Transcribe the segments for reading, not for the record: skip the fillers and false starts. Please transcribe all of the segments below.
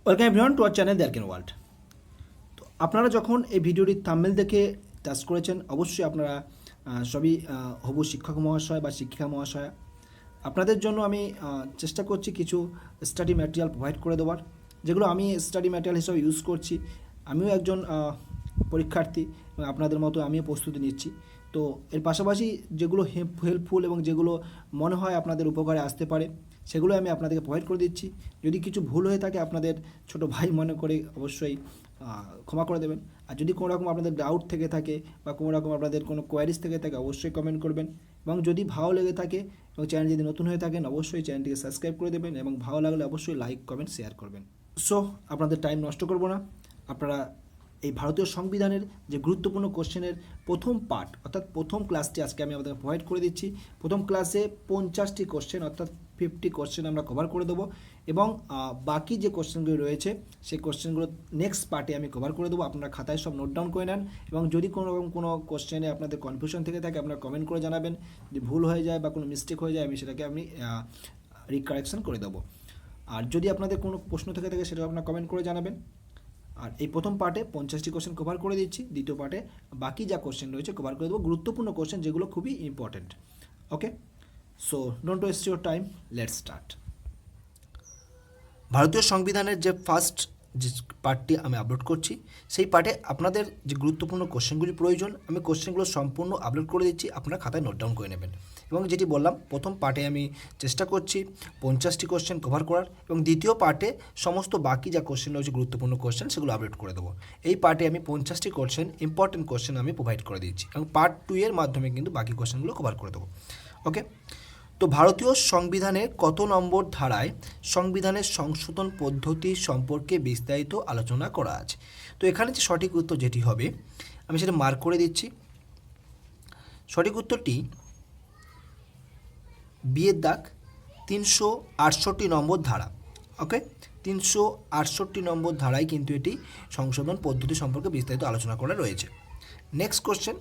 Welcome everyone to our channel the arcane world. তো আপনারা যখন এই ভিডিওটির থাম্বনেল দেখে টাচ করেছেন, অবশ্যই আপনারা সবই হবু শিক্ষক মহাশয় বা শিক্ষিকা মহাশয়া। আপনাদের জন্য আমি চেষ্টা করছি কিছু স্টাডি ম্যাটেরিয়াল প্রোভাইড করে দেওয়ার, যেগুলো আমি স্টাডি ম্যাটেরিয়াল হিসেবে ইউজ করছি। আমিও একজন পরীক্ষার্থী এবং আপনাদের মতো আমিও প্রস্তুতি নিচ্ছি। তো এর পাশাপাশি যেগুলো হেল্পফুল এবং যেগুলো মনে হয় আপনাদের উপকারে আসতে পারে, সেগুলো আমি আপনাদেরকে প্রোভাইড করে দিচ্ছি। যদি কিছু ভুল হয়ে থাকে আপনাদের ছোট ভাই মনে করে অবশ্যই ক্ষমা করে দেবেন। আর যদি কোনো রকম আপনাদের ডাউট থেকে থাকে বা কোনো রকম আপনাদের কোনো কোয়ারিজ থেকে থাকে, অবশ্যই কমেন্ট করবেন। এবং যদি ভালো লেগে থাকে এবং চ্যানেল যদি নতুন হয়ে থাকেন, অবশ্যই চ্যানেলটিকে সাবস্ক্রাইব করে দেবেন এবং ভালো লাগলে অবশ্যই লাইক কমেন্ট শেয়ার করবেন। সো আপনাদের টাইম নষ্ট করব না, আপনারা এই ভারতীয় সংবিধানের যে গুরুত্বপূর্ণ কোশ্চেনের প্রথম পার্ট অর্থাৎ প্রথম ক্লাসটি আজকে আমি আপনাদের প্রোভাইড করে দিচ্ছি। প্রথম ক্লাসে 50টি কোশ্চেন অর্থাৎ 50 কোশ্চেন আমরা কভার করে দেবো এবং বাকি যে কোশ্চেনগুলো রয়েছে সেই কোশ্চেনগুলো নেক্সট পার্টে আমি কভার করে দেবো। আপনারা খাতায় সব নোট ডাউন করে নেন এবং যদি কোনো রকম কোনো কোশ্চেনে আপনাদের কনফিউশন থেকে থাকে আপনারা কমেন্ট করে জানাবেন। যদি ভুল হয়ে যায় বা কোনো মিস্টেক হয়ে যায় আমি সেটাকে আমি রিকারেকশন করে দেবো। আর যদি আপনাদের কোনো প্রশ্ন থেকে থাকে সেটা আপনারা কমেন্ট করে জানাবেন। আর এই প্রথম পার্টে 50টি কোশ্চেন কভার করে দিচ্ছি, দ্বিতীয় পার্টে বাকি যা কোশ্চেন রয়েছে কভার করে দেবো, গুরুত্বপূর্ণ কোশ্চেন যেগুলো খুবই important. Okay, so don't waste your time, let's start. ভারতীয় সংবিধানের যে ফার্স্ট যে পার্টটি আমি আপলোড করছি, সেই পার্টে আপনাদের যে গুরুত্বপূর্ণ কোশ্চেনগুলি প্রয়োজন আমি কোশ্চেনগুলো সম্পূর্ণ আপলোড করে দিচ্ছি, আপনারা খাতায় নোট ডাউন করে নেবেন। এবং যেটি বললাম প্রথম পার্টে আমি চেষ্টা করছি 50টি কোশ্চেন কভার করার এবং দ্বিতীয় পার্টে সমস্ত বাকি যা কোশ্চেন রয়েছে গুরুত্বপূর্ণ কোশ্চেন সেগুলো আপলোড করে দেবো। এই পার্টে আমি 50টি কোশ্চেন ইম্পর্টেন্ট কোশ্চেন আমি প্রোভাইড করে দিচ্ছি এবং পার্ট 2 এর মাধ্যমে কিন্তু বাকি কোশ্চেনগুলো কভার করে দেবো। ওকে, তো ভারতীয় সংবিধানের কত নম্বর ধারায় সংবিধানের সংশোধন পদ্ধতি সম্পর্কে বিস্তারিত আলোচনা করা আছে? তো এখানে যে সঠিক উত্তর যেটি হবে আমি সেটা মার্ক করে দিচ্ছি। সঠিক উত্তরটি বিয়ের দাগ 368 নম্বর ধারা। ওকে, 368 নম্বর ধারায় কিন্তু এটি সংশোধন পদ্ধতি সম্পর্কে বিস্তারিত আলোচনা করা রয়েছে। নেক্সট কোশ্চেন,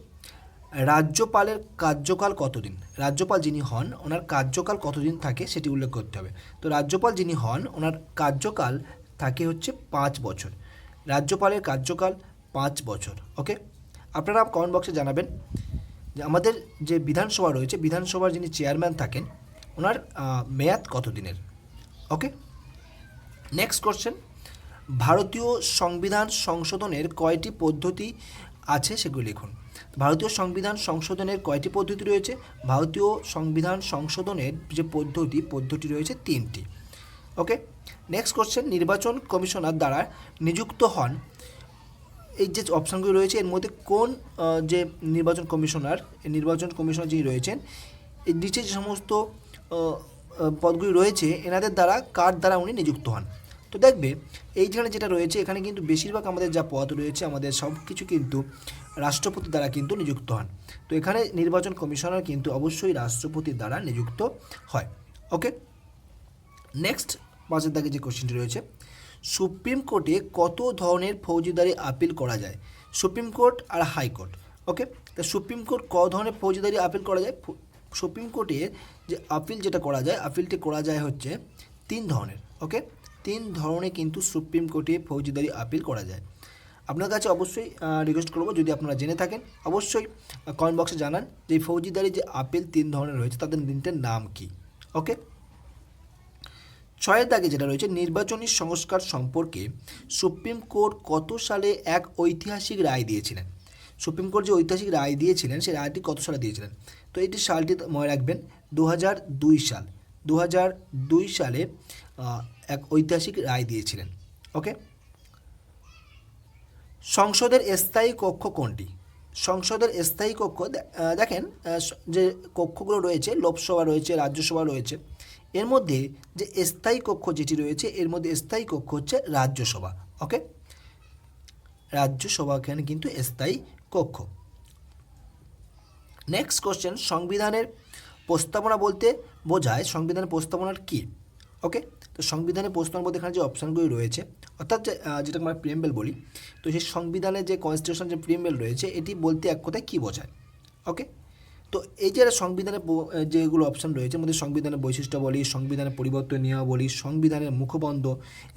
রাজ্যপালের কার্যকাল কতদিন? রাজ্যপাল যিনি হন ওনার কার্যকাল কতদিন থাকে সেটি উল্লেখ করতে হবে। তো রাজ্যপাল যিনি হন ওনার কার্যকাল থাকে হচ্ছে 5 বছর। রাজ্যপালের কার্যকাল 5 বছর। ওকে, আপনারা কমেন্ট বক্সে জানাবেন যে আমাদের যে বিধানসভা রয়েছে বিধানসভার যিনি চেয়ারম্যান থাকেন ওনার মেয়াদ কত দিনের। ওকে, নেক্সট কোশ্চেন, ভারতীয় সংবিধান সংশোধনের কয়টি পদ্ধতি আছে সেগুলো লিখুন। ভারতীয় সংবিধান সংশোধনের কয়টি পদ্ধতি রয়েছে? ভারতীয় সংবিধান সংশোধনের যে পদ্ধতি রয়েছে 3টি। ওকে, নেক্সট কোশ্চেন, নির্বাচন কমিশনার দ্বারা নিযুক্ত হন, এই যে অপশানগুলি রয়েছে এর মধ্যে কোন যে নির্বাচন কমিশনার যিনি রয়েছেন এই নিচে যে সমস্ত পদগুলি রয়েছে এনাদের দ্বারা কার দ্বারা উনি নিযুক্ত হন? তো দেখবে এইখানে যেটা রয়েছে এখানে কিন্তু বেশিরভাগ আমাদের যা পদ রয়েছে আমাদের সব কিছু কিন্তু রাষ্ট্রপতি দ্বারা কিন্তু নিযুক্ত হন। তো এখানে নির্বাচন কমিশনার কিন্তু অবশ্যই রাষ্ট্রপতির দ্বারা নিযুক্ত হয়। ওকে, নেক্সট পাঁচের দাগে যে কোশ্চেনটি রয়েছে, সুপ্রিম কোর্টে কত ধরনের ফৌজদারি আপিল করা যায়? সুপ্রিম কোর্ট আর হাইকোর্ট। ওকে, তা সুপ্রিম কোর্ট ক ধরনের ফৌজদারি আপিল করা যায়? সুপ্রিম কোর্টের যে আপিল যেটা করা যায় আপিলটি করা যায় হচ্ছে 3 ধরনের। ওকে, 3 ধরনের কিন্তু সুপ্রিম কোর্টে ফৌজদারি আপিল করা যায়। আপনার কাছে অবশ্যই রিকোয়েস্ট করবো যদি আপনারা জেনে থাকেন অবশ্যই কমেন্ট বক্সে জানান যে ফৌজদারি যে আপিল 3 ধরনের রয়েছে তাদের 3টের নাম কি। ওকে, 6 দাগে যেটা রয়েছে, নির্বাচনী সংস্কার সম্পর্কে সুপ্রিম কোর্ট কত সালে এক ঐতিহাসিক রায় দিয়েছিলেন? সুপ্রিম কোর্ট যে ঐতিহাসিক রায় দিয়েছিলেন সেই রায়টি কত সালে দিয়েছিলেন? তো এটি সালটি মনে রাখবেন 2002 সাল। 2002 সালে এক ঐতিহাসিক রায় দিয়েছিলেন। ওকে, সংসদের স্থায়ী কক্ষ কোনটি? সংসদের স্থায়ী কক্ষ দেখেন যে কক্ষগুলো রয়েছে লোকসভা রয়েছে রাজ্যসভা রয়েছে, এর মধ্যে যে স্থায়ী কক্ষ যেটি রয়েছে এর মধ্যে স্থায়ী কক্ষ হচ্ছে রাজ্যসভা। ওকে, রাজ্যসভা এখানে কিন্তু স্থায়ী কক্ষ। নেক্সট কোশ্চেন, সংবিধানের প্রস্তাবনা বলতে বোঝায় সংবিধানের প্রস্তাবনার কি? ওকে, তো সংবিধানের প্রস্তাবনা বলতে এখানে যে অপশানগুলি রয়েছে অর্থাৎ যেটা আমরা প্রিএম্বল বলি, তো সেই সংবিধানের যে কনস্টিটিউশন যে প্রিএম্বল রয়েছে এটি বলতে এক কথায় কী বোঝায়? ওকে, তো এই যে সংবিধানের যেগুলো অপশান রয়েছে মধ্যে সংবিধানের বৈশিষ্ট্যাবলী, সংবিধানের পরিবর্তন নিয়মাবলী, সংবিধানের মুখবন্ধ,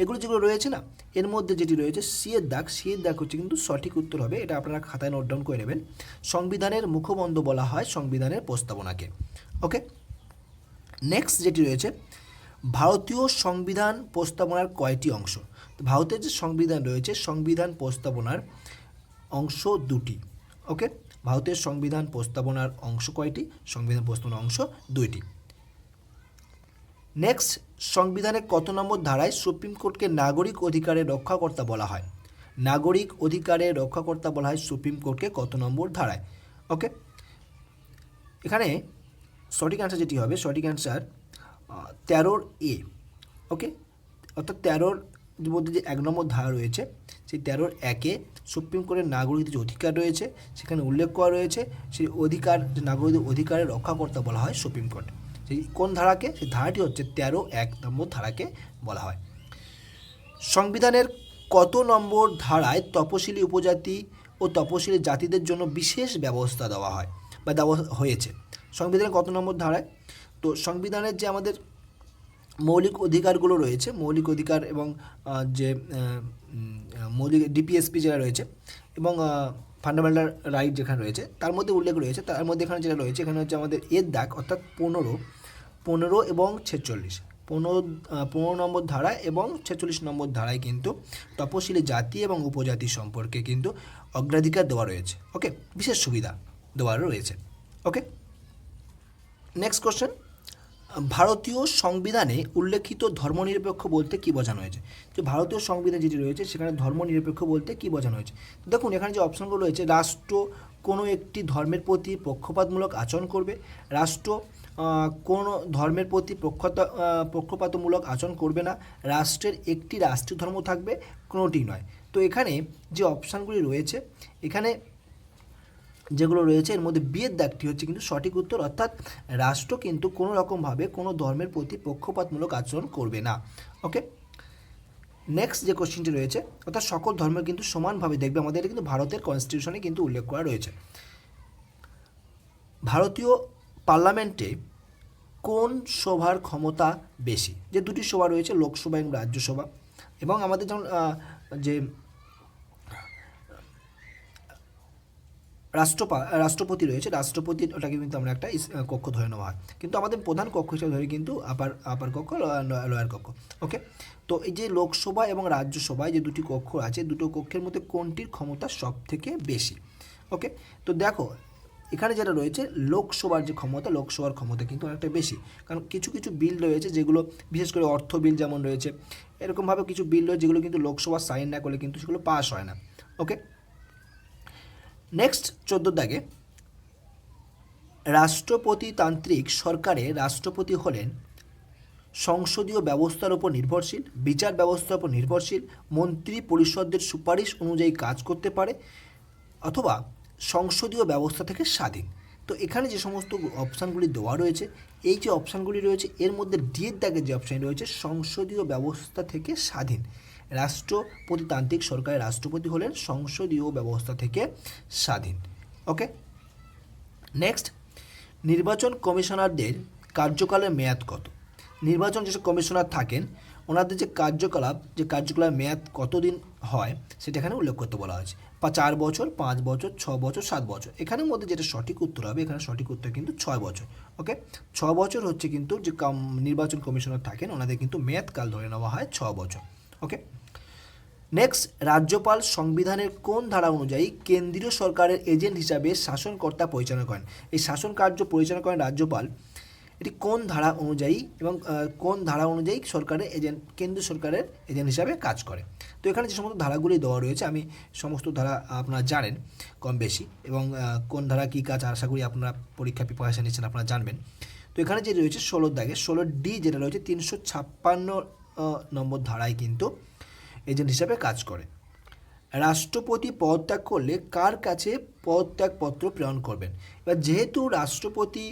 এগুলো যেগুলো রয়েছে না, এর মধ্যে যেটি রয়েছে সি এর দাগ হচ্ছে কিন্তু সঠিক উত্তর হবে। এটা আপনারা খাতায় নোট ডাউন করে নেবেন। সংবিধানের মুখবন্ধ বলা হয় সংবিধানের প্রস্তাবনাকে। ওকে, নেক্সট যেটি রয়েছে, ভারতীয় সংবিধান প্রস্তাবনার কয়টি অংশ? ভারতের যে সংবিধান রয়েছে সংবিধান প্রস্তাবনার অংশ দুটি। ওকে, ভারতের সংবিধান প্রস্তাবনার অংশ কয়টি? সংবিধান প্রস্তাবনার অংশ দুইটি। নেক্সট, সংবিধানের কত নম্বর ধারায় সুপ্রিম কোর্টকে নাগরিক অধিকারের রক্ষাকর্তা বলা হয়? নাগরিক অধিকারের রক্ষাকর্তা বলা হয় সুপ্রিম কোর্টকে কত নম্বর ধারায়? ওকে, এখানে সঠিক অ্যান্সার যেটি হবে, সঠিক অ্যান্সার 13 এ। ওকে, অর্থাৎ 13 মধ্যে যে 1 নম্বর ধারা রয়েছে সেই 13 একে সুপ্রিম কোর্টের নাগরিকদের যে অধিকার রয়েছে সেখানে উল্লেখ করা রয়েছে, সেই অধিকার, যে নাগরিকদের অধিকারের রক্ষাকর্তা বলা হয় সুপ্রিম কোর্ট। সেই কোন ধারাকে? সেই ধারাটি হচ্ছে 13(1) নম্বর ধারাকে বলা হয়। সংবিধানের কত নম্বর ধারায় তপশিলি উপজাতি ও তপশিলি জাতিদের জন্য বিশেষ ব্যবস্থা দেওয়া হয় বা দেওয়া হয়েছে? সংবিধানের কত নম্বর ধারায়? তো সংবিধানের যে আমাদের মৌলিক অধিকারগুলো রয়েছে, মৌলিক অধিকার এবং যে মৌলিক ডিপিএসপি যেটা রয়েছে এবং ফান্ডামেন্টাল রাইট যেখানে রয়েছে তার মধ্যে উল্লেখ রয়েছে, তার মধ্যে এখানে যেটা রয়েছে এখানে হচ্ছে আমাদের এর দাগ, অর্থাৎ 15 এবং 46, 15 নম্বর ধারায় এবং 46 নম্বর ধারায় কিন্তু তপশিলি জাতি এবং উপজাতি সম্পর্কে কিন্তু অগ্রাধিকার দেওয়া রয়েছে। ওকে, বিশেষ সুবিধা দেওয়া রয়েছে। ওকে, নেক্সট কোশ্চেন, ভারতীয় সংবিধানে উল্লেখিত ধর্মনিরপেক্ষ বলতে কী বোঝানো হয়েছে? যে ভারতীয় সংবিধান যেটি রয়েছে সেখানে ধর্মনিরপেক্ষ বলতে কী বোঝানো হয়েছে? দেখুন এখানে যে অপশনগুলো রয়েছে, রাষ্ট্র কোনো একটি ধর্মের প্রতি পক্ষপাতমূলক আচরণ করবে, রাষ্ট্র কোনো ধর্মের প্রতি পক্ষপাতমূলক আচরণ করবে না, রাষ্ট্রের একটি রাষ্ট্রীয় ধর্ম থাকবে, কোনোটি নয়। তো এখানে যে অপশানগুলি রয়েছে, এখানে যেগুলো রয়েছে এর মধ্যে বিয়ের দাগটি হচ্ছে কিন্তু সঠিক উত্তর, অর্থাৎ রাষ্ট্র কিন্তু কোনো রকমভাবে কোনো ধর্মের প্রতি পক্ষপাতমূলক আচরণ করবে না। ওকে, নেক্সট যে কোশ্চেনটি রয়েছে, অর্থাৎ সকল ধর্ম কিন্তু সমানভাবে দেখবে, আমাদের এটা কিন্তু ভারতের কনস্টিটিউশনে কিন্তু উল্লেখ করা রয়েছে। ভারতীয় পার্লামেন্টে কোন সভার ক্ষমতা বেশি? যে দুটি সভা রয়েছে, লোকসভা এবং রাজ্যসভা, এবং আমাদের যেমন যে রাষ্ট্রপতি রয়েছে, রাষ্ট্রপতির ওটাকে কিন্তু আমরা একটা কক্ষ ধরে নেওয়া হয়, কিন্তু আমাদের প্রধান কক্ষ হিসেবে ধরে কিন্তু আপার কক্ষ, লোয়ার কক্ষ। ওকে, তো এই যে লোকসভা এবং রাজ্যসভায় যে দুটি কক্ষ আছে, দুটো কক্ষের মধ্যে কোনটির ক্ষমতা সব থেকে বেশি? ওকে, তো দেখো এখানে যেটা রয়েছে লোকসভার যে ক্ষমতা, লোকসভার ক্ষমতা কিন্তু অনেকটা বেশি, কারণ কিছু কিছু বিল রয়েছে যেগুলো, বিশেষ করে অর্থ বিল যেমন রয়েছে, এরকমভাবে কিছু বিল রয়েছে যেগুলো কিন্তু লোকসভা সাইন না করলে কিন্তু সেগুলো পাস হয় না। ওকে, নেক্সট 14 দাগে, রাষ্ট্রপতিতান্ত্রিক সরকারে রাষ্ট্রপতি হলেন সংসদীয় ব্যবস্থার উপর নির্ভরশীল, বিচার ব্যবস্থার উপর নির্ভরশীল, মন্ত্রী পরিষদের সুপারিশ অনুযায়ী কাজ করতে পারে, অথবা সংসদীয় ব্যবস্থা থেকে স্বাধীন। তো এখানে যে সমস্ত অপশানগুলি দেওয়া রয়েছে, এই যে অপশানগুলি রয়েছে এর মধ্যে ডিএর দাগের যে অপশান রয়েছে সংসদীয় ব্যবস্থা থেকে স্বাধীন। রাষ্ট্রপতিতান্ত্রিক সরকারের রাষ্ট্রপতি হলেন সংসদীয় ব্যবস্থা থেকে স্বাধীন। ওকে, নেক্সট, নির্বাচন কমিশনারদের কার্যকালের মেয়াদ কত? নির্বাচন যেসব কমিশনার থাকেন ওনাদের যে কার্যকলাপ মেয়াদ কতদিন হয় সেটা এখানে উল্লেখ করতে বলা হয়েছে। 4 বছর, 5 বছর, 6 বছর, 7 বছর। এখানের মধ্যে যেটা সঠিক উত্তর হবে, এখানে সঠিক উত্তর কিন্তু 6 বছর। ওকে, 6 বছর হচ্ছে কিন্তু যে নির্বাচন কমিশনার থাকেন ওনাদের কিন্তু মেয়াদকাল ধরে নেওয়া হয় 6 বছর। ওকে, নেক্সট, রাজ্যপাল সংবিধানের কোন ধারা অনুযায়ী কেন্দ্রীয় সরকারের এজেন্ট হিসাবে শাসনকর্তা পরিচালনা করেন? এই শাসন কার্য পরিচালনা করেন রাজ্যপাল, এটি কোন ধারা অনুযায়ী এবং কোন ধারা অনুযায়ী সরকারের এজেন্ট, কেন্দ্রীয় সরকারের এজেন্ট হিসাবে কাজ করে? তো এখানে যে সমস্ত ধারাগুলি দেওয়া রয়েছে আমি সমস্ত ধারা আপনারা জানেন কম বেশি, এবং কোন ধারা কী কাজ আশা করি আপনারা পরীক্ষা প্রিপারেশন নিচ্ছেন আপনারা জানবেন। তো এখানে যে রয়েছে 16 দাগে 16D যেটা রয়েছে 356 নম্বর ধারায় কিন্তু এজেন্ট হিসাবে কাজ করে। রাষ্ট্রপতি পদত্যাগ করলে কার কাছে পদত্যাগপত্র প্রেরণ করবেন? এবার যেহেতু রাষ্ট্রপতি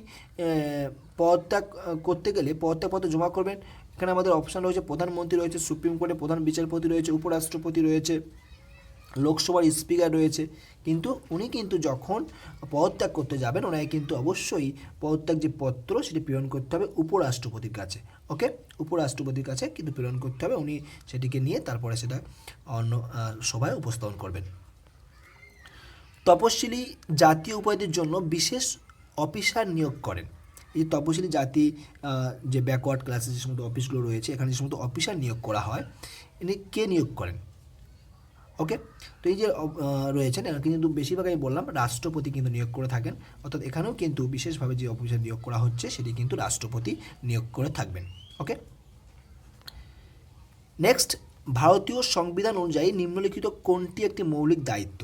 পদত্যাগ করতে গেলে পদত্যাগপত্র জমা করবেন, এখানে আমাদের অপশান রয়েছে প্রধানমন্ত্রী রয়েছে, সুপ্রিম কোর্টে প্রধান বিচারপতি রয়েছে, উপরাষ্ট্রপতি রয়েছে, লোকসভার স্পিকার রয়েছে, কিন্তু উনি কিন্তু যখন পদত্যাগ করতে যাবেন ওনাকে কিন্তু অবশ্যই পদত্যাগ যে পত্র সেটি প্রেরণ করতে হবে উপরাষ্ট্রপতির কাছে। ওকে, উপরাষ্ট্রপতির কাছে কিন্তু প্রেরণ করতে হবে, উনি সেটিকে নিয়ে তারপরে সেটা অন্য সভায় উপস্থাপন করবেন। তপশিলি জাতি উপাধির জন্য বিশেষ অফিসার নিয়োগ করেন। এই তপশিলি জাতি যে ব্যাকওয়ার্ড ক্লাসে যে সমস্ত অফিসগুলো রয়েছে, এখানে যে সমস্ত অফিসার নিয়োগ করা হয়, ইনি কে নিয়োগ করেন? ওকে, তো এই যে রয়েছেন এনাকে কিন্তু বেশিরভাগ আমি বললাম রাষ্ট্রপতি কিন্তু নিয়োগ করে থাকেন, অর্থাৎ এখানেও কিন্তু বিশেষভাবে যে অফিসার নিয়োগ করা হচ্ছে সেটি কিন্তু রাষ্ট্রপতি নিয়োগ করে থাকবেন। ওকে, নেক্সট, ভারতীয় সংবিধান অনুযায়ী নিম্নলিখিত কোনটি একটি মৌলিক দায়িত্ব?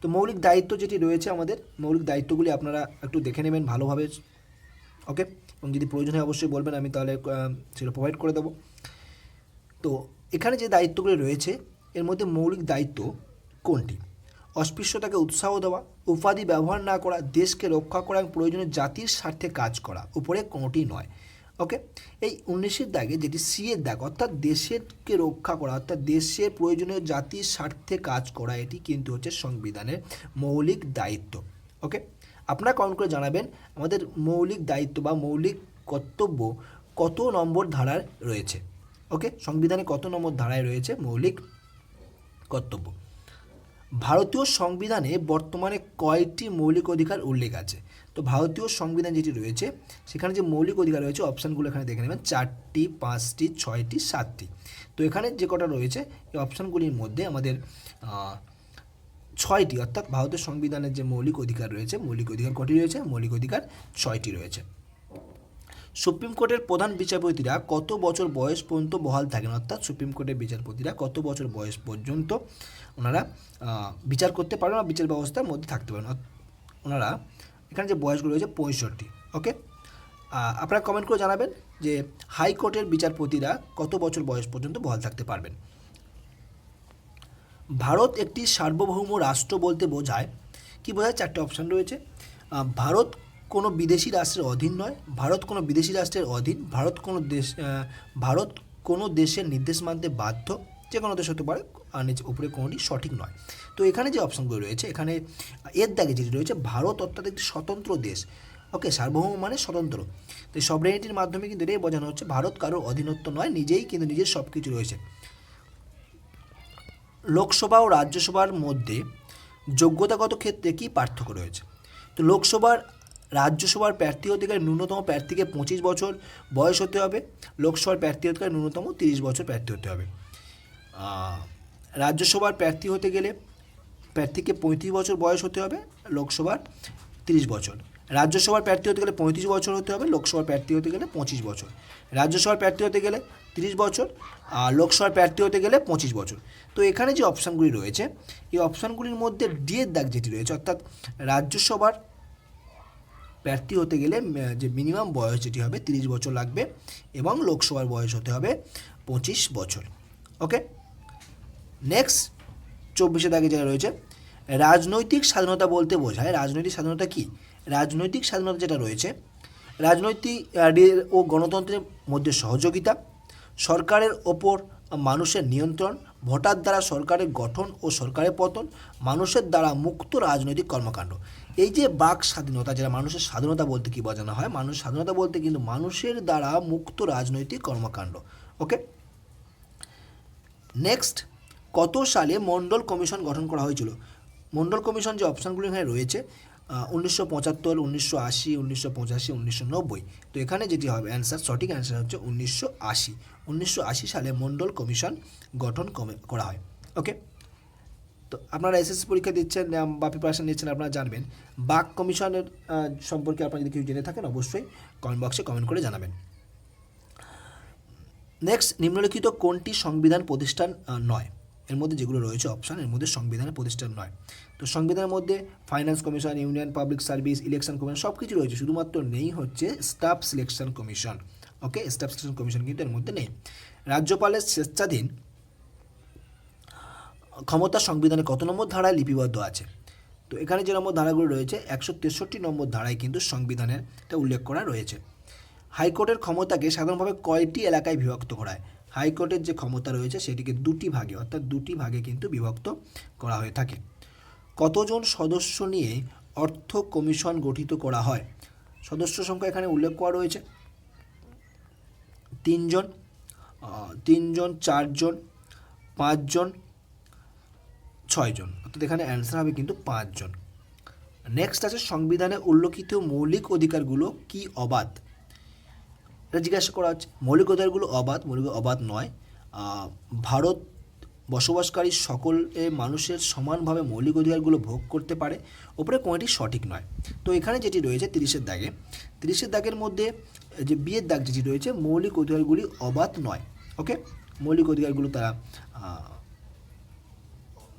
তো মৌলিক দায়িত্ব যেটি রয়েছে আমাদের, মৌলিক দায়িত্বগুলি আপনারা একটু দেখে নেবেন ভালোভাবে। ওকে, এবং যদি প্রয়োজন হয় অবশ্যই বলবেন, আমি তাহলে সেটা প্রোভাইড করে দেবো। তো এখানে যে দায়িত্বগুলি রয়েছে এর মধ্যে মৌলিক দায়িত্ব কোনটি? অস্পৃশ্যতাকে উৎসাহ দেওয়া, উপাধি ব্যবহার না করা, দেশকে রক্ষা করা এবং প্রয়োজনে জাতির স্বার্থে কাজ করা, উপরে কোনোটি নয়। ওকে, এই 19-এর দাগে যেটি সি এর দাগ, অর্থাৎ দেশকে রক্ষা করা, অর্থাৎ দেশের প্রয়োজনীয় জাতির স্বার্থে কাজ করা, এটি কিন্তু হচ্ছে সংবিধানের মৌলিক দায়িত্ব। ওকে, আপনারা কমেন্ট করে জানাবেন আমাদের মৌলিক দায়িত্ব বা মৌলিক কর্তব্য কত নম্বর ধারায় রয়েছে। ওকে, সংবিধানে কত নম্বর ধারায় রয়েছে মৌলিক কর্তব্য? ভারতীয় সংবিধানে বর্তমানে কয়টি মৌলিক অধিকার উল্লেখ আছে? তো ভারতীয় সংবিধান যেটি রয়েছে সেখানে যে মৌলিক অধিকার রয়েছে অপশানগুলো এখানে দেখে নেবেন, 4টি, 5টি, 6টি, 7টি। তো এখানে যে কটা রয়েছে এই অপশানগুলির মধ্যে আমাদের 6টি, অর্থাৎ ভারতের সংবিধানের যে মৌলিক অধিকার রয়েছে, মৌলিক অধিকার কটি রয়েছে? মৌলিক অধিকার 6টি রয়েছে। সুপ্রিম কোর্টের প্রধান বিচারপতিরা কত বছর বয়স পর্যন্ত বহাল থাকেন? অর্থাৎ সুপ্রিম কোর্টের বিচারপতিরা কত বছর বয়স পর্যন্ত ওনারা বিচার করতে পারেন বা বিচার ব্যবস্থার মধ্যে থাকতে পারেন? ওনারা এখানে যে বয়সগুলো রয়েছে 65। ওকে, আপনারা কমেন্ট করে জানাবেন যে হাইকোর্টের বিচারপতিরা কত বছর বয়স পর্যন্ত বহাল থাকতে পারবেন। ভারত একটি সার্বভৌম রাষ্ট্র বলতে বোঝায় কি বোঝায়? 4টে অপশান রয়েছে। ভারত কোনো বিদেশি রাষ্ট্রের অধীন নয়, ভারত কোনো বিদেশি রাষ্ট্রের অধীন, ভারত কোনো দেশের নির্দেশ মানতে বাধ্য, যে কোনো দেশ হতে পারে, আর নিচে উপরে কোনোটি সঠিক নয়। তো এখানে যে অপশানগুলো রয়েছে এখানে এর দাগে যেটি রয়েছে ভারত অর্থাৎ একটি স্বতন্ত্র দেশ। ওকে, সার্বভৌম মানে স্বতন্ত্র, তো এই সবরেনিটির মাধ্যমে কিন্তু এটাই বোঝানো হচ্ছে ভারত কারোর অধীনত্ব নয়, নিজেই কিন্তু নিজের সব কিছু রয়েছে। লোকসভা ও রাজ্যসভার মধ্যে যোগ্যতাগত ক্ষেত্রে কী পার্থক্য রয়েছে? তো লোকসভার রাজ্যসভার প্রার্থী হতে গেলে ন্যূনতম প্রার্থীকে 25 বছর বয়স হতে হবে, লোকসভার প্রার্থী হতে গেলে ন্যূনতম 30 বছর প্রার্থী হতে হবে। রাজ্যসভার প্রার্থী হতে গেলে প্রার্থীকে 35 বছর বয়স হতে হবে, লোকসভার 30 বছর। রাজ্যসভার প্রার্থী হতে গেলে 35 বছর হতে হবে, লোকসভার প্রার্থী হতে গেলে 25 বছর। রাজ্যসভার প্রার্থী হতে গেলে 30 বছর, আর লোকসভার প্রার্থী হতে গেলে 25 বছর। তো এখানে যে অপশানগুলি রয়েছে এই অপশানগুলির মধ্যে ডি এর দাগ যেটি রয়েছে, অর্থাৎ রাজ্যসভার প্রার্থী হতে গেলে যে মিনিমাম বয়স যেটি হবে 30 বছর লাগবে, এবং লোকসভার বয়স হতে হবে 25 বছর। ওকে, নেক্সট 24 দাগে যেটা রয়েছে রাজনৈতিক স্বাধীনতা বলতে বোঝায়। রাজনৈতিক স্বাধীনতা কি? রাজনৈতিক স্বাধীনতা যেটা রয়েছে রাজনৈতিক ও গণতন্ত্রের মধ্যে সহযোগিতা, সরকারের ওপর মানুষের নিয়ন্ত্রণ, ভোটার দ্বারা সরকারের গঠন ও সরকারের পতন, মানুষের দ্বারা মুক্ত রাজনৈতিক কর্মকাণ্ড। এই যে বাক স্বাধীনতা, যেটা মানুষের স্বাধীনতা বলতে কি বোঝানো হয়? মানুষ স্বাধীনতা বলতে কিন্তু মানুষের দ্বারা মুক্ত রাজনৈতিক কর্মকাণ্ড। ওকে, নেক্সট, কত সালে মণ্ডল কমিশন গঠন করা হয়েছিল? মণ্ডল কমিশন যে অপশানগুলি এখানে রয়েছে 1975, 1980, 1985, 1990। তো এখানে যেটি হবে অ্যান্সার, সঠিক অ্যান্সার হচ্ছে 1980। 1980 সালে মণ্ডল কমিশন গঠন করা হয়। ওকে, তো আপনারা এসএসসি পরীক্ষা দিচ্ছেন বা প্রিপারেশন নিচ্ছেন, আপনারা জানবেন বাক কমিশনের সম্পর্কে আপনারা যদি কেউ জেনে থাকেন অবশ্যই কমেন্ট বক্সে কমেন্ট করে জানাবেন। নেক্সট, নিম্নলিখিত কোনটি সংবিধান প্রতিষ্ঠান নয়? এর মধ্যে যেগুলো রয়েছে অপশান, এর মধ্যে সংবিধানের প্রতিষ্ঠান নয়। তো সংবিধানের মধ্যে finance commission, union public service, election commission সব কিছু রয়েছে, শুধুমাত্র নেই হচ্ছে স্টাফ সিলেকশন কমিশন। ওকে, স্টাফ সিলেকশন কমিশন কিন্তু এর মধ্যে নেই। রাজ্যপালের স্বেচ্ছাধীন ক্ষমতা সংবিধানে কত নম্বর ধারায় লিপিবদ্ধ আছে? তো এখানে যে নম্বর ধারাগুলো রয়েছে 163 নম্বর ধারায় কিন্তু সংবিধানের উল্লেখ করা রয়েছে। হাইকোর্টের ক্ষমতাকে সাধারণভাবে কয়টি এলাকায় বিভক্ত করা হয়? হাইকোর্টের যে ক্ষমতা রয়েছে সেটিকে দুটি ভাগে, অর্থাৎ দুটি ভাগে কিন্তু বিভক্ত করা হয়ে থাকে। কতজন সদস্য নিয়ে অর্থ কমিশন গঠিত করা হয়? সদস্য সংখ্যা এখানে উল্লেখ করা রয়েছে 3 জন, 3 জন, 4 জন, 5 জন, 6 জন, অর্থাৎ এখানে অ্যান্সার হবে কিন্তু 5 জন। নেক্সট আছে সংবিধানে উল্লেখিত মৌলিক অধিকারগুলো কি অবাধ? এটা জিজ্ঞাসা করা হচ্ছে। মৌলিক অধিকারগুলো অবাধ, মৌলিক অবাধ নয়। ভারত বসবাসকারী সকল মানুষের সমানভাবে মৌলিক অধিকারগুলো ভোগ করতে পারে, ওপরে কোনটি সঠিক নয়। তো এখানে যেটি রয়েছে 30-এর দাগে, 30-এর দাগের মধ্যে যে বিয়ের দাগ যেটি রয়েছে, মৌলিক অধিকারগুলি অবাধ নয়। ওকে, মৌলিক অধিকারগুলো তারা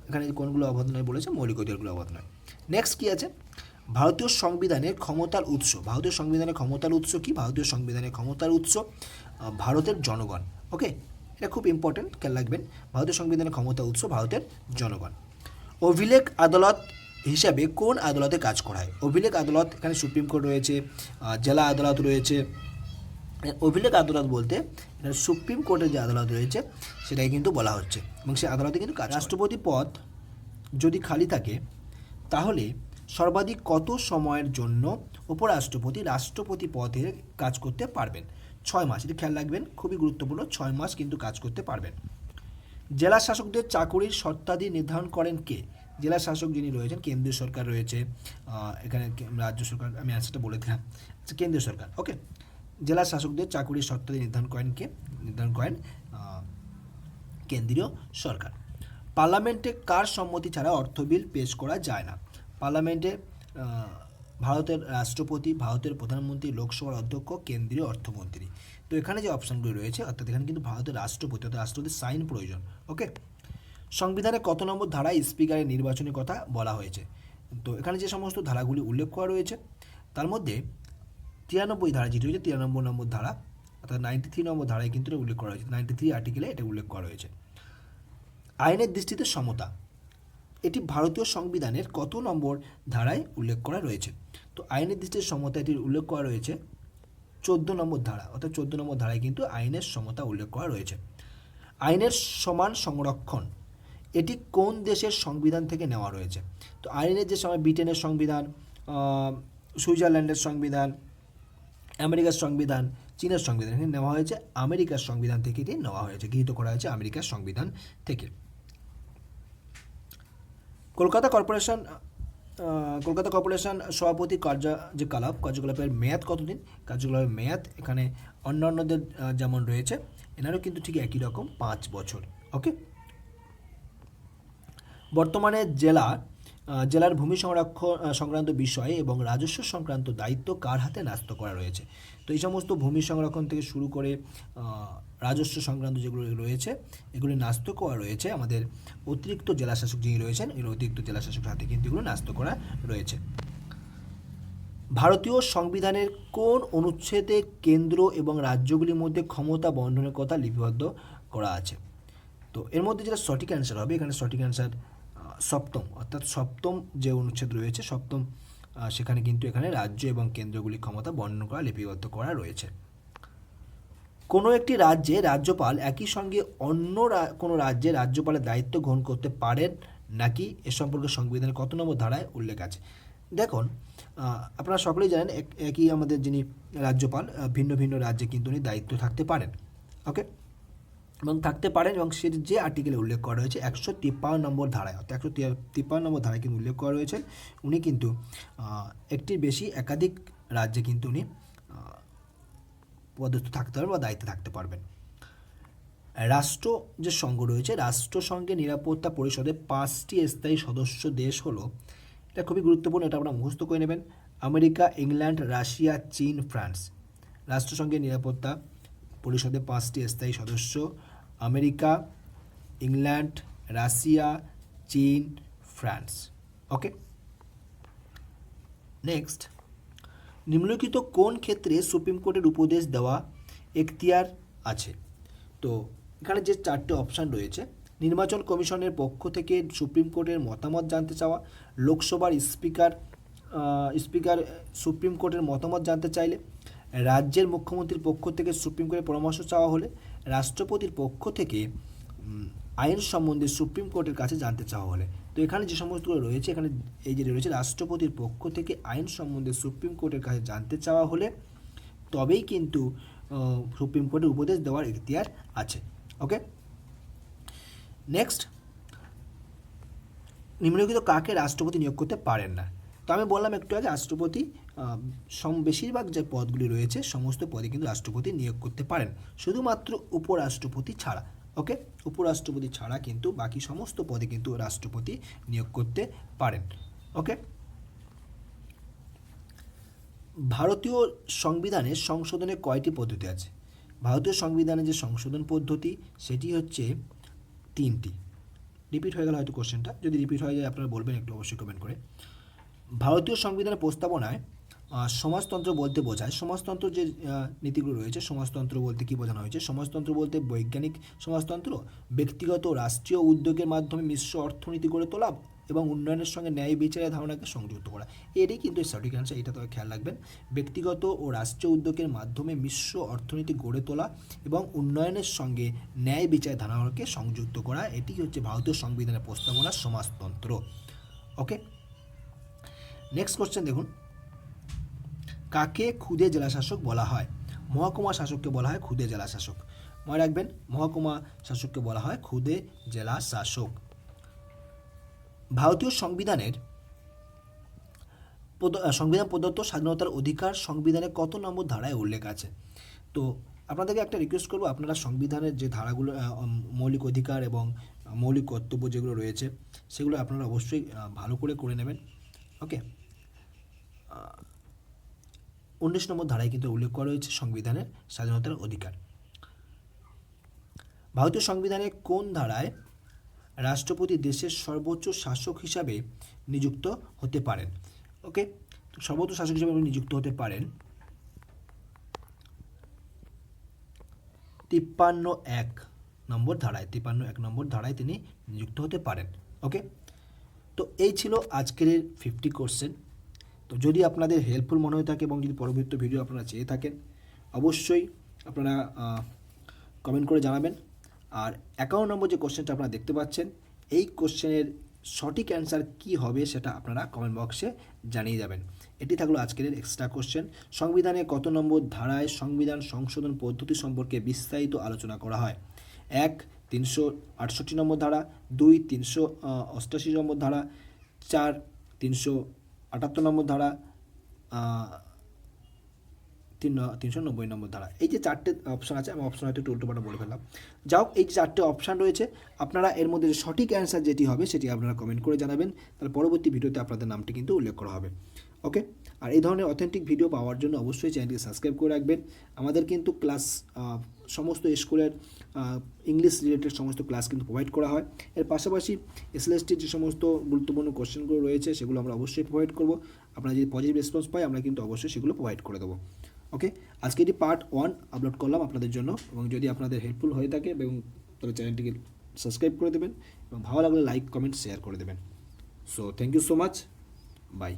এখানে কোনগুলো অবাধ নয় বলেছে, মৌলিক অধিকারগুলো অবাধ নয়। নেক্সট কি আছে? ভারতীয় সংবিধানের ক্ষমতার উৎস। ভারতীয় সংবিধানের ক্ষমতার উৎস কি? ভারতীয় সংবিধানের ক্ষমতার উৎস ভারতের জনগণ। ওকে, এটা খুব ইম্পর্টেন্ট, খেয়াল রাখবেন। ভারতীয় সংবিধানের ক্ষমতার উৎস ভারতের জনগণ। অভিলেখ আদালত হিসাবে কোন আদালতে কাজ করা হয়? অভিলেখ আদালত, এখানে সুপ্রিম কোর্ট রয়েছে, জেলা আদালত রয়েছে। অভিলেখ আদালত বলতে এখানে সুপ্রিম কোর্টের যে আদালত রয়েছে সেটাই কিন্তু বলা হচ্ছে, এবং সেই আদালতে কিন্তু কাজ। রাষ্ট্রপতি পদ যদি খালি থাকে তাহলে সর্বাধিক কত সময়ের জন্য উপরাষ্ট্রপতি রাষ্ট্রপতি পদে কাজ করতে পারবেন? 6 মাস। এটা খেয়াল রাখবেন, খুবই গুরুত্বপূর্ণ, 6 মাস কিন্তু কাজ করতে পারবেন। জেলা শাসকদের চাকুরির শর্তাদি নির্ধারণ করেন কে? জেলা শাসক যিনি রয়েছেন, কেন্দ্রীয় সরকার রয়েছে, এখানে রাজ্য সরকার, আমি অ্যান্সারটা বলে দিলাম, আচ্ছা কেন্দ্রীয় সরকার। ওকে, জেলা শাসকদের চাকুরির শর্তাদি নির্ধারণ করেন কে? নির্ধারণ করেন কেন্দ্রীয় সরকার। পার্লামেন্টে কার সম্মতি ছাড়া অর্থ বিল পেশ করা যায় না? পার্লামেন্টে ভারতের রাষ্ট্রপতি, ভারতের প্রধানমন্ত্রী, লোকসভার অধ্যক্ষ, কেন্দ্রীয় অর্থমন্ত্রী। তো এখানে যে অপশানগুলি রয়েছে, অর্থাৎ এখানে কিন্তু ভারতের রাষ্ট্রপতি, অর্থাৎ রাষ্ট্রপতির সাইন প্রয়োজন। ওকে, সংবিধানে কত নম্বর ধারায় স্পিকারের নির্বাচনের কথা বলা হয়েছে? তো এখানে যে সমস্ত ধারাগুলি উল্লেখ করা রয়েছে তার মধ্যে 93 ধারা যেটি রয়েছে, 93 নম্বর ধারা, অর্থাৎ 93 নম্বর ধারায় কিন্তু এটা উল্লেখ করা হয়েছে, 93 আর্টিকেলে এটা উল্লেখ করা হয়েছে। আইনের দৃষ্টিতে সমতা, এটি ভারতীয় সংবিধানের কত নম্বর ধারায় উল্লেখ করা রয়েছে? তো আইনের দৃষ্টিতে সমতা এটির উল্লেখ করা রয়েছে 14 নম্বর ধারা, অর্থাৎ 14 নম্বর ধারায় কিন্তু আইনের সমতা উল্লেখ করা রয়েছে। আইনের সমান সংরক্ষণ, এটি কোন দেশের সংবিধান থেকে নেওয়া রয়েছে? তো আইনের যে সময় ব্রিটেনের সংবিধান, সুইজারল্যান্ডের সংবিধান, আমেরিকার সংবিধান, চীনের সংবিধান, এখানে নেওয়া হয়েছে আমেরিকার সংবিধান থেকে, এটি নেওয়া হয়েছে, গৃহীত করা হয়েছে আমেরিকার সংবিধান থেকে। কলকাতা কর্পোরেশন সভাপতি কার্যকলাপের মেয়াদ কতদিন? কার্যকলাপের মেয়াদ এখানে অন্যান্যদের যেমন রয়েছে এনারও কিন্তু ঠিক একই রকম 5 বছর। ওকে, বর্তমানে জেলার ভূমি সংরক্ষণ সংক্রান্ত বিষয় এবং রাজস্ব সংক্রান্ত দায়িত্ব কার হাতে ন্যস্ত করা রয়েছে? তো এই সমস্ত ভূমি সংরক্ষণ থেকে শুরু করে রাজস্ব সংক্রান্ত যেগুলো রয়েছে এগুলি ন্যস্ত করা রয়েছে আমাদের অতিরিক্ত জেলাশাসক যিনি রয়েছেন, এই অতিরিক্ত জেলাশাসকের হাতে কিন্তু এগুলো ন্যস্ত করা রয়েছে। ভারতীয় সংবিধানের কোন অনুচ্ছেদে কেন্দ্র এবং রাজ্যগুলির মধ্যে ক্ষমতা বণ্টনের কথা লিপিবদ্ধ করা আছে? তো এর মধ্যে যেটা সঠিক অ্যান্সার হবে, এখানে সঠিক অ্যান্সার 7ম, অর্থাৎ 7ম যে অনুচ্ছেদ রয়েছে 7ম, সেখানে কিন্তু এখানে রাজ্য এবং কেন্দ্রগুলির ক্ষমতা বর্ণনা করা, লিপিবদ্ধ করা রয়েছে। কোনো একটি রাজ্যে রাজ্যপাল একই সঙ্গে অন্য কোনো রাজ্যে রাজ্যপালের দায়িত্ব গ্রহণ করতে পারেন নাকি, এ সম্পর্কে সংবিধানের কত নম্বর ধারায় উল্লেখ আছে? দেখুন, আপনারা সকলেই জানেন একই আমাদের যিনি রাজ্যপাল ভিন্ন ভিন্ন রাজ্যে কিন্তু উনি দায়িত্ব থাকতে পারেন। ওকে, এবং থাকতে পারেন, এবং সে যে আর্টিকেলে উল্লেখ করা হয়েছে 153 নম্বর ধারায়, অর্থাৎ 153 নম্বর ধারায় কিন্তু উল্লেখ করা রয়েছে উনি কিন্তু একটির বেশি একাধিক রাজ্যে কিন্তু উনি পদস্থ থাকতে পারবেন বা দায়িত্বে থাকতে পারবেন। রাষ্ট্র যে সংঘ রয়েছে, রাষ্ট্রসংঘের নিরাপত্তা পরিষদে 5টি স্থায়ী সদস্য দেশ হলো, এটা খুবই গুরুত্বপূর্ণ, এটা আপনারা মুখস্থ করে নেবেন, আমেরিকা, ইংল্যান্ড, রাশিয়া, চীন, ফ্রান্স। রাষ্ট্রসংঘের নিরাপত্তা পরিষদে 5টি স্থায়ী সদস্য, আমেরিকা, ইংল্যান্ড, রাশিয়া, চীন, ফ্রান্স। ওকে, নেক্সট, নিম্নলিখিত কোন ক্ষেত্রে সুপ্রিম কোর্টের উপদেশ দেওয়া এখতিয়ার আছে? তো এখানে যে 4টে অপশান রয়েছে, নির্বাচন কমিশনের পক্ষ থেকে সুপ্রিম কোর্টের মতামত জানতে চাওয়া, লোকসভার স্পিকার সুপ্রিম কোর্টের মতামত জানতে চাইলে, রাজ্যের মুখ্যমন্ত্রীর পক্ষ থেকে সুপ্রিম কোর্টের পরামর্শ চাওয়া হলে, রাষ্ট্রপতির পক্ষ থেকে আইন সম্বন্ধে সুপ্রিম কোর্টের কাছে জানতে চাওয়া হলে। তো এখানে যে সমস্তগুলো রয়েছে, এখানে এই যে রয়েছে রাষ্ট্রপতির পক্ষ থেকে আইন সম্বন্ধে সুপ্রিম কোর্টের কাছে জানতে চাওয়া হলে তবেই কিন্তু সুপ্রিম কোর্টের উপদেশ দেওয়ার এখতিয়ার আছে। ওকে, নেক্সট, নিম্নলিখিত কাকে রাষ্ট্রপতি নিয়োগ করতে পারেন না? তো আমি বললাম একটু আগে, রাষ্ট্রপতি বেশিরভাগ যে পদগুলি রয়েছে সমস্ত পদে কিন্তু রাষ্ট্রপতি নিয়োগ করতে পারেন, শুধুমাত্র উপরাষ্ট্রপতি ছাড়া। ওকে, উপরাষ্ট্রপতি ছাড়া কিন্তু বাকি সমস্ত পদে কিন্তু রাষ্ট্রপতি নিয়োগ করতে পারেন। ওকে, ভারতীয় সংবিধানের সংশোধনে কয়টি পদ্ধতি আছে? ভারতীয় সংবিধানের যে সংশোধন পদ্ধতি সেটি হচ্ছে 3টি। রিপিট হয়ে গেল হয়তো কোশ্চেনটা, যদি রিপিট হয়ে যায় আপনারা বলবেন একটু অবশ্যই কমেন্ট করে। ভারতীয় সংবিধানের প্রস্তাবনায় সমাজতন্ত্র বলতে বোঝায়, সমাজতন্ত্র যে নীতিগুলো রয়েছে, সমাজতন্ত্র বলতে কী বোঝানো হয়েছে? সমাজতন্ত্র বলতে বৈজ্ঞানিক সমাজতন্ত্র, ব্যক্তিগত রাষ্ট্রীয় উদ্যোগের মাধ্যমে মিশ্র অর্থনীতি গড়ে তোলা এবং উন্নয়নের সঙ্গে ন্যায় বিচারের ধারণাকে সংযুক্ত করা। এটাই কিন্তু সঠিক অ্যান্সার, এটা তবে খেয়াল রাখবেন। ব্যক্তিগত ও রাষ্ট্রীয় উদ্যোগের মাধ্যমে মিশ্র অর্থনীতি গড়ে তোলা এবং উন্নয়নের সঙ্গে ন্যায় বিচারের ধারণাকে সংযুক্ত করা, এটি হচ্ছে ভারতীয় সংবিধানের প্রস্তাবনা সমাজতন্ত্র। ওকে, নেক্সট কোশ্চেন দেখুন, কাকে খুদে জেলাশাসক বলা হয়? মহকুমা শাসককে বলা হয় খুদে জেলাশাসক। মনে রাখবেন, মহকুমা শাসককে বলা হয় খুদে জেলা শাসক। ভারতীয় সংবিধান প্রদত্ত স্বাধীনতার অধিকার সংবিধানে কত নম্বর ধারায় উল্লেখ আছে? তো আপনাদেরকে একটা রিকোয়েস্ট করবো, আপনারা সংবিধানের যে ধারাগুলো, মৌলিক অধিকার এবং মৌলিক কর্তব্য যেগুলো রয়েছে সেগুলো আপনারা অবশ্যই ভালো করে নেবেন। ওকে, 19 নম্বর ধারায় কিন্তু উল্লেখ করা হয়েছে সংবিধানের স্বাধীনতার অধিকার। ভারতীয় সংবিধানে কোন ধারায় রাষ্ট্রপতি দেশের সর্বোচ্চ শাসক হিসাবে নিযুক্ত হতে পারেন? ওকে, সর্বোচ্চ শাসক হিসাবে নিযুক্ত হতে পারেন 53(1) নম্বর ধারায়, 53(1) নম্বর ধারায় তিনি নিযুক্ত হতে পারেন। ওকে, তো এই ছিল আজকের 50 কোশ্চেন। তো যদি আপনাদের হেল্পফুল মনে হয়ে থাকে এবং যদি পরবর্তী ভিডিও আপনারা চেয়ে থাকেন, অবশ্যই আপনারা কমেন্ট করে জানাবেন। আর 51 নম্বর যে কোশ্চেনটা আপনারা দেখতে পাচ্ছেন, এই কোশ্চেনের সঠিক অ্যান্সার কী হবে সেটা আপনারা কমেন্ট বক্সে জানিয়ে যাবেন। এটি থাকলো আজকের এক্সট্রা কোশ্চেন। সংবিধানে কত নম্বর ধারায় সংবিধান সংশোধন পদ্ধতি সম্পর্কে বিস্তারিত আলোচনা করা হয়? 1, 368 নম্বর ধারা, 2, 388 নম্বর ধারা, 4, 378 নম্বর ধারা, 390 নম্বর ধারা। এই যে 4টে অপশান আছে, আমি অপশান হয়তো একটু উল্টোপাল্টা বলে ফেললাম। যাও, এই যে 4টে অপশান রয়েছে, আপনারা এর মধ্যে যে সঠিক অ্যান্সার যেটি হবে সেটি আপনারা কমেন্ট করে জানাবেন, তাহলে পরবর্তী ভিডিওতে আপনাদের নামটি কিন্তু উল্লেখ করা হবে। ওকে, আর এই ধরনের অথেন্টিক ভিডিও পাওয়ার জন্য অবশ্যই চ্যানেলটিকে সাবস্ক্রাইব করে রাখবেন। আমাদের কিন্তু ক্লাস সমস্ত স্কুলের ইংলিশ রিলেটেড সমস্ত ক্লাস কিন্তু প্রোভাইড করা হয়। এর পাশাপাশি এসএলএসটির যে সমস্ত গুরুত্বপূর্ণ কোশ্চেনগুলো রয়েছে সেগুলো আমরা অবশ্যই প্রোভাইড করব। আপনারা যদি পজিটিভ রেসপন্স পাই আমরা কিন্তু অবশ্যই সেগুলো প্রোভাইড করে দেবো। ওকে, আজকে এটি পার্ট 1 আপলোড করলাম আপনাদের জন্য, এবং যদি আপনাদের হেল্পফুল হয়ে থাকে এবং তাহলে চ্যানেলটিকে সাবস্ক্রাইব করে দেবেন এবং ভালো লাগলে লাইক, কমেন্ট, শেয়ার করে দেবেন। So thank you so much, by.